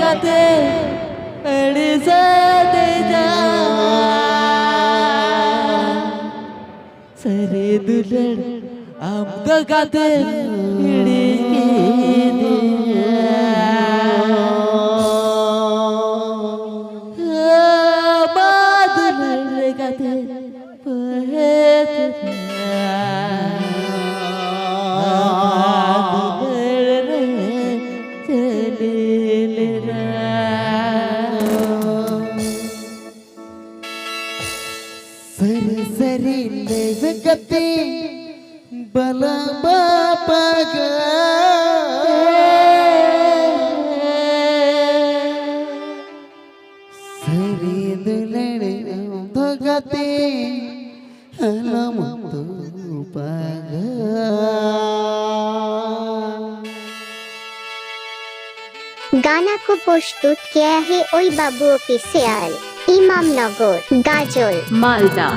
गाते अड़साते जा सरे दुलड़ आमदा गाते हिड़के बादल गाते सरी सरी लेवगते बला बापा गा सरी दुलड़े भगते हलम तो पागा गाना को प्रस्तुत किया है ओई बाबू ऑफिशियल इमामनगर गाजल मालदा।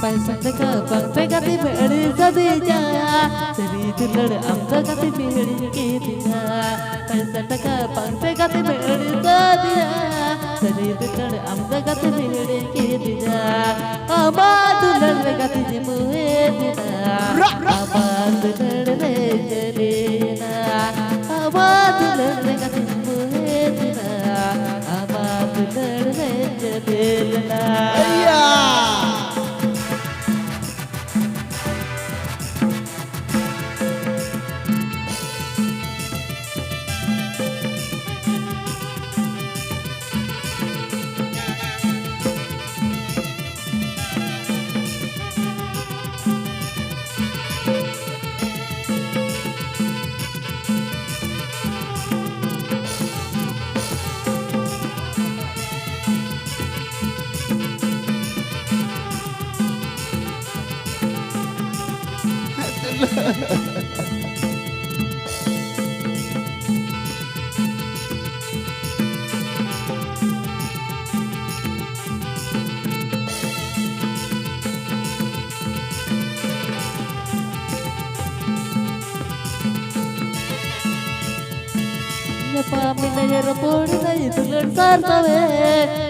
पैसा का पंपे गाते बेड़ी सदे जा सरी दुलड़ आमदा गाते बेड़ी के दिया पैसा का पंपे गाते बेड़ी सदे जा सरी दुलड़ आमदा गाते बेड़ी के दिया आमा दुलड़ गाते जिमुए दिया आमा दुलड़ रे जलेना आमा दुलड़ गाते जिमुए दिया आमा दुलड़ रे जलेना Paminaya rapor na itular sartawe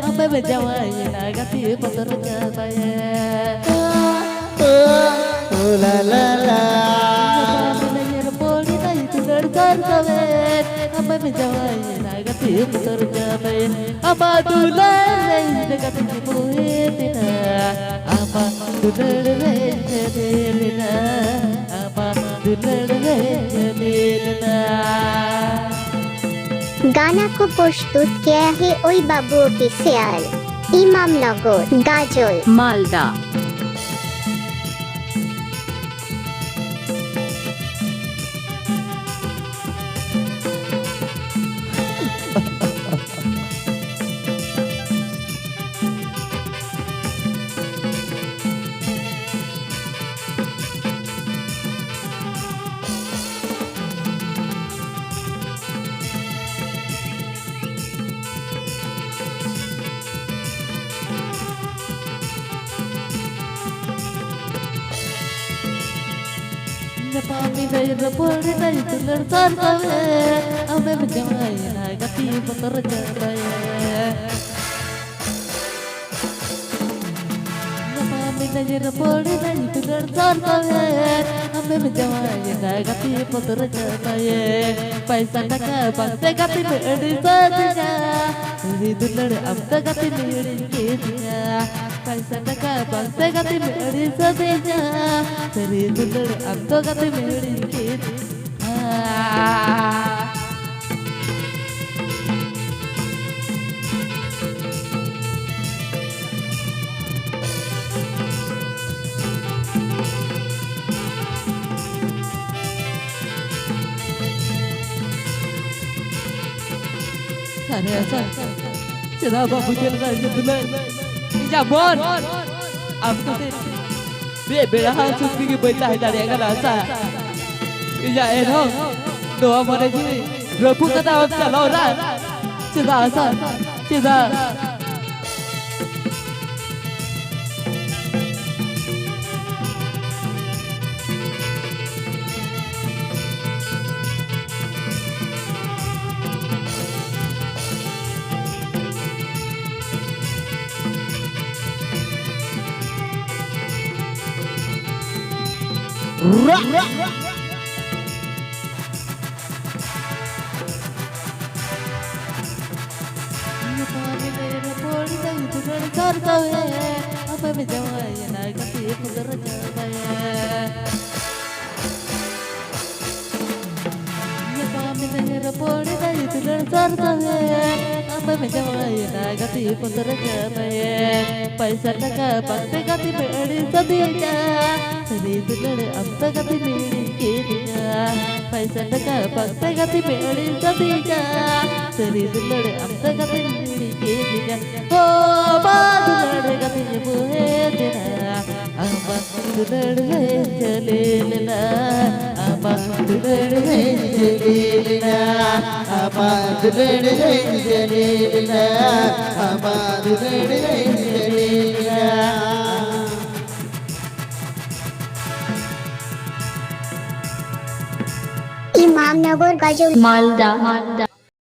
ame bejawai na gati patar jataye la la la paminaya rapor na itular sartawe ame bejawai na gati patar jataye ama dulare na gati puetina ama dulare jelena ama dulare jelena गाना को प्रस्तुत किया है ओई Babu official Imamnagar Gazole Malda. Paminaya rapor na itular sartawe ame bejawai na gati patar jataye paminaya rapor na itular sartawe ame bejawai na gati patar jataye paisa taka bangse gati beudi sadja sari dular amda gati beudi ke diya paisa taka bangse gati beudi sadja sari dular amda gati beudi ke diya Ada Cina babu jalan aja dulu. Ija bon. Aku tu bela harus pergi belah dari agak rasa. Ija erong doa mana sini. Rabu kata apa kalau orang. Cina asal. Cina. Apa berjaya nak kasih pengerjaan. Poli dari tulen sarta apa menjawai nagati pengerjaan. Paisa taka pakte gati beri sabiya seri tulen amta gati beri kiriya. Paisa taka pakte gati beri sabiya seri tulen amta gati beri kiriya. Oh badulan gati buhe tera amba tulen jalilna amba tulen jalilna amba tulen jalilna amba tulen jalilna. Imamnagar Gajul Malda